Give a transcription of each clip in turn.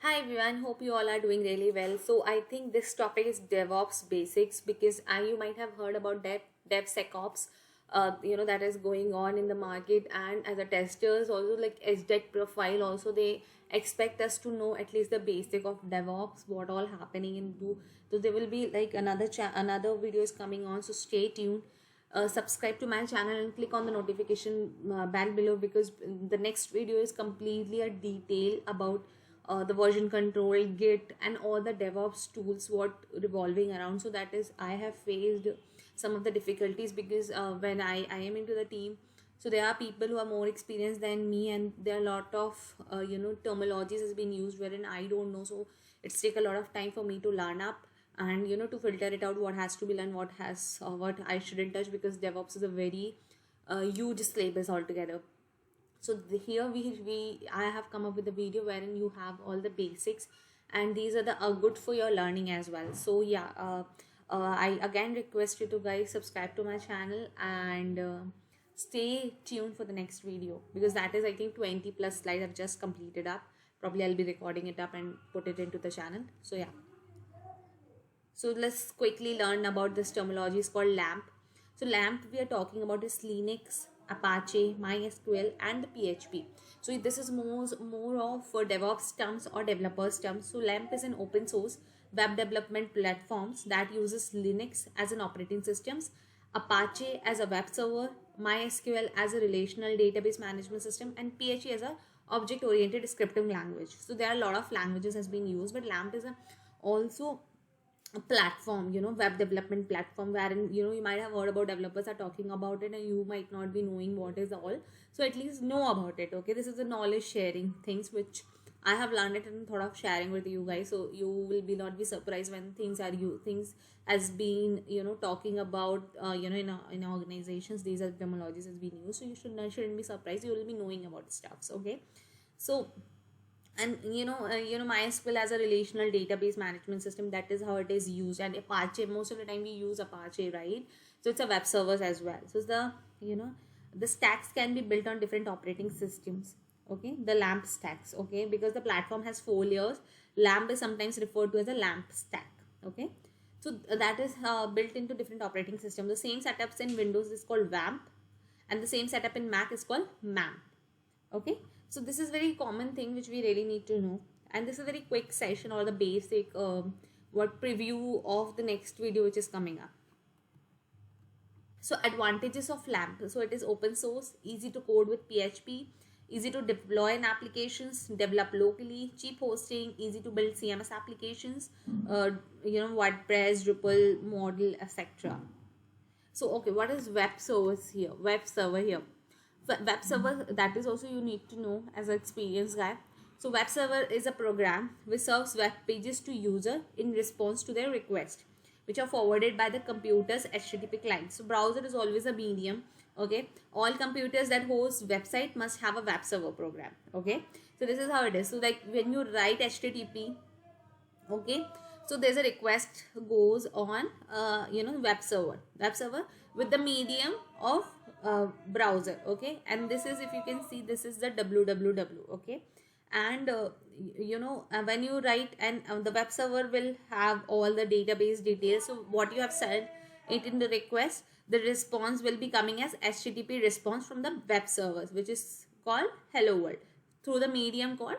Hi everyone, hope you all are doing really well. So I think this topic is DevOps Basics because you might have heard about DevSecOps, that is going on in the market, and as a testers also like SDEC profile also they expect us to know at least the basic of DevOps, what all happening in do. So there will be like another videos coming on. So stay tuned. Subscribe to my channel and click on the notification bell below because the next video is completely a detail about the version control, Git, and all the DevOps tools what revolving around. So that is I have faced some of the difficulties because when I am into the team, so there are people who are more experienced than me, and there are a lot of terminologies has been used wherein I don't know. So it's take a lot of time for me to learn up and to filter it out what has to be learned, what I shouldn't touch, because DevOps is a very huge syllabus altogether. So here I have come up with a video wherein you have all the basics, and these are the good for your learning as well. So yeah, I again request you to guys subscribe to my channel and stay tuned for the next video, because that is I think 20 plus slides I've just completed up. Probably I'll be recording it up and put it into the channel. So yeah, so let's quickly learn about this terminology. It's called LAMP. So LAMP we are talking about is Linux, Apache, MySQL, and the PHP. So this is more of for DevOps terms or developers terms. So LAMP is an open source web development platforms that uses Linux as an operating systems, Apache as a web server, MySQL as a relational database management system, and PHP as a object-oriented scripting language. So there are a lot of languages has been used, but LAMP is also a platform, web development platform, wherein you might have heard about developers are talking about it and you might not be knowing what is all. So at least know about it. Okay, this is the knowledge sharing things which I have learned it and thought of sharing with you guys, so you will be not be surprised when things has been talking about in organizations. These are terminologies has been used, so you shouldn't be surprised. You will be knowing about stuffs. Okay, so and MySQL as a relational database management system, that is how it is used. And Apache, most of the time we use Apache, right? So it's a web servers as well. So the stacks can be built on different operating systems. Okay, the LAMP stacks. Okay, because the platform has 4 layers, LAMP is sometimes referred to as a LAMP stack. Okay, so that is built into different operating systems. The same setups in Windows is called WAMP, and the same setup in Mac is called MAMP. Okay, so this is very common thing which we really need to know, and this is a very quick session or the basic what preview of the next video which is coming up. So advantages of LAMP. So it is open source, easy to code with PHP, easy to deploy in applications, develop locally, cheap hosting, easy to build CMS applications, WordPress, Drupal, model, etc. So okay, what is web servers here? Web server here. Web server, that is also you need to know as an experienced guy. So web server is a program which serves web pages to user in response to their request, which are forwarded by the computer's HTTP client. So browser is always a medium. Okay, all computers that host website must have a web server program. Okay, so this is how it is. So like when you write HTTP, okay, so there's a request goes on web server with the medium of browser. Okay, and this is, if you can see, this is the www. Okay, and when you write, and the web server will have all the database details. So what you have said it in the request, the response will be coming as HTTP response from the web servers, which is called hello world, through the medium called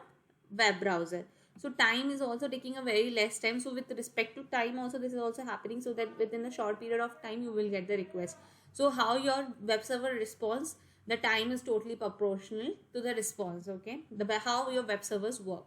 web browser. So time is also taking a very less time. So with respect to time also this is also happening, so that within a short period of time you will get the request. So how your web server responds, the time is totally proportional to the response. Okay, how your web servers work.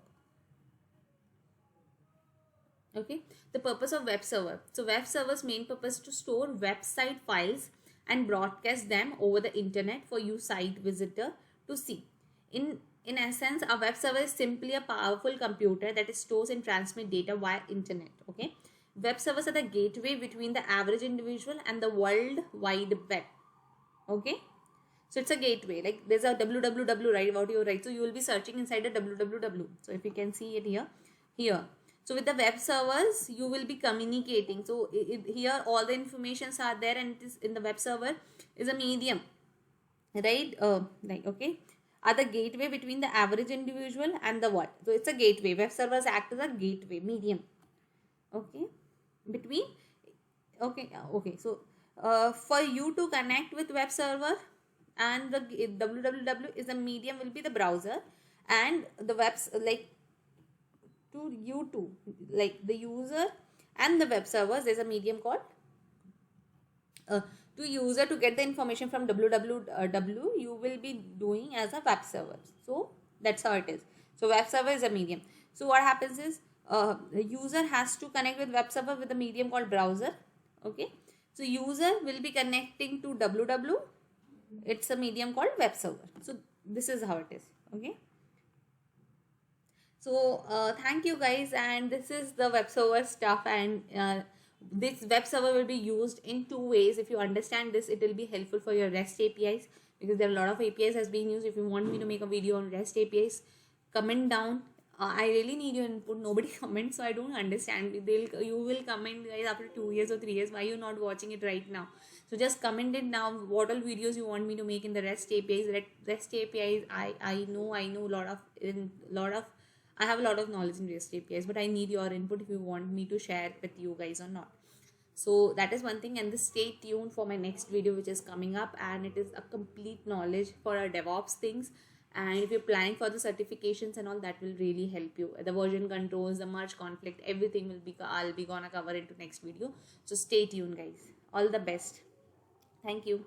Okay, the purpose of web server. So web server's main purpose is to store website files and broadcast them over the internet for you site visitor to see. In essence, a web server is simply a powerful computer that stores and transmits data via internet. Okay, web servers are the gateway between the average individual and the world wide web. Okay, so it's a gateway, like there's a www, right, about you, right? So you will be searching inside a www. So if you can see it here. So with the web servers, you will be communicating. So here all the informations are there, and it is in the web server is a medium, right? Okay. are the gateway between the average individual and the what. So it's a gateway. Web servers act as a gateway, medium. Okay, between. Okay, okay. So for you to connect with web server, and the www is the medium, will be the browser, and the webs like to you to, like the user and the web servers, there's a medium called uh, to user to get the information from www, you will be doing as a web server. So that's how it is. So web server is a medium. So what happens is the user has to connect with web server with a medium called browser. Okay, so user will be connecting to www, it's a medium called web server. So this is how it is. Okay, so thank you guys, and this is the web server stuff, and this web server will be used in two ways. If you understand this, it will be helpful for your REST APIs, because there are a lot of APIs has been used. If you want me to make a video on REST APIs, comment down. I really need your input. Nobody comments, so I don't understand. You will comment, guys, after 2 years or 3 years. Why you not watching it right now? So just comment it now. What all videos you want me to make in the REST APIs? REST APIs. I know a lot of I have a lot of knowledge in REST APIs, but I need your input if you want me to share with you guys or not. So that is one thing, and this, stay tuned for my next video which is coming up, and it is a complete knowledge for our DevOps things. And if you're planning for the certifications and all, that will really help you. The version controls, the merge conflict, everything will be, I'll be gonna cover into next video. So stay tuned, guys. All the best. Thank you.